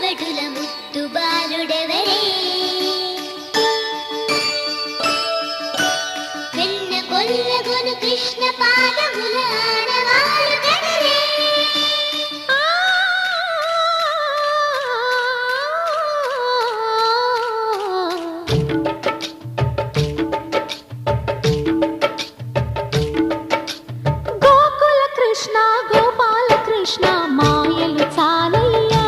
పగడుల ముద్దు బాలుడెవరే వెన్న కొల్లగొను కృష్ణ పాదముల ఆడవారు కదరే గోకుల కృష్ణ గోపాల కృష్ణ మాయలు చాలయ్యా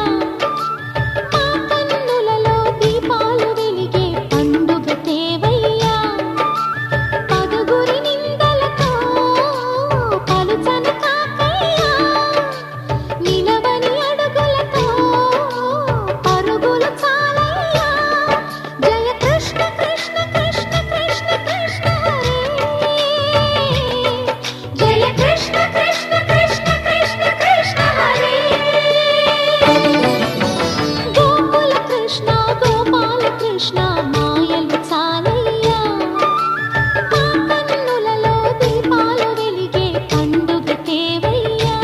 మా కన్నులలో దీపాలు వెలిగే పండుగ తేవయ్యా పదుగురి నిందలతో పలుచని కాకయ్యా నిలవని అడుగులతో పరుగులు చాలయ్యా జయ కృష్ణ కృష్ణ కృష్ణ కృష్ణ కృష్ణ హరే జయ కృష్ణ కృష్ణ కృష్ణ కృష్ణ కృష్ణ హరే గోకుల కృష్ణ గోపాల కృష్ణ మాయలు చాలయ్యా మా కన్నులలో దీపాలు వెలిగే పండుగ తేవయ్యా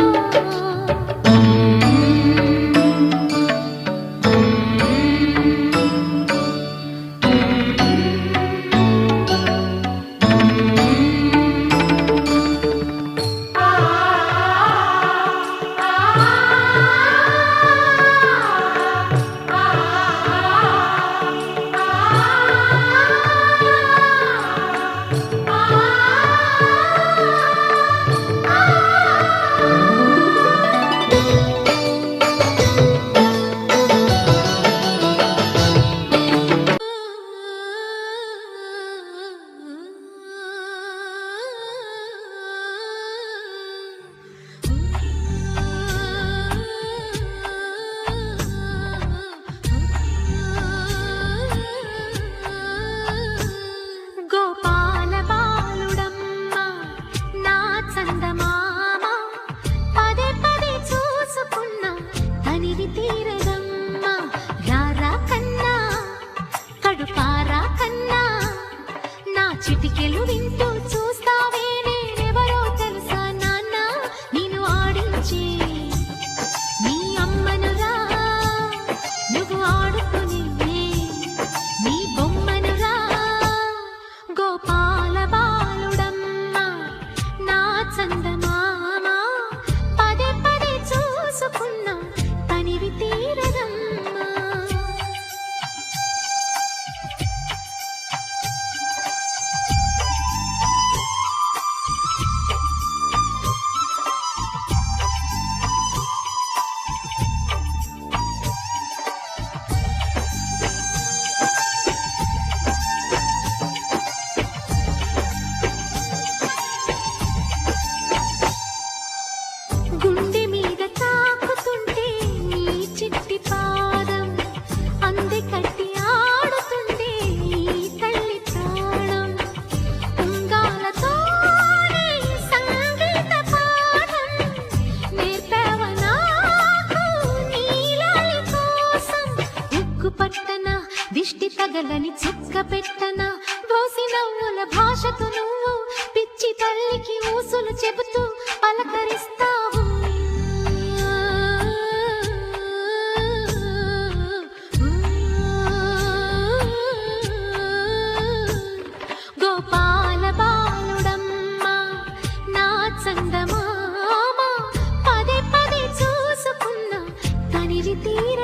గోపాల బాలుడమ్మ నా చందమామ పదే పదే చూసుకున్నా తనివి తీరదమ్మ రారా కన్నా కడుపారా కన్నా నా చిటికెలు వింటూ చూస్తావే నేనెవరో తెలుసా నాన్న నేను ఆడించే నీ అమ్మనురా నువ్వు ఆడుకునే నీ బొమ్మనురా గోపాల బాలుడమ్మ నా చందమామ పదే పదే చూసుకున్నా తనివి తీరదమ్మా గుండె మీద తాకుతుంటే నీ చిట్టి పాదం అంది కట్టి ఆడుతుంటే ఈ తల్లి ప్రాణం ఉంగాలతోనే సంగీత పాఠం నేర్పావ నాకు నీలాలి కోసం ఉక్కు పట్టన దిష్టి తగలని చుక్క పెట్టన దోసి నవ్వుల భాషతో నువ్వు పిచ్చి తల్లికి ఊసులు చెబుతూ పలకరిస్తావు గోపాల బాలుడమ్మ నా చందమామ పదే పదే చూసుకున్నా తనివి తీర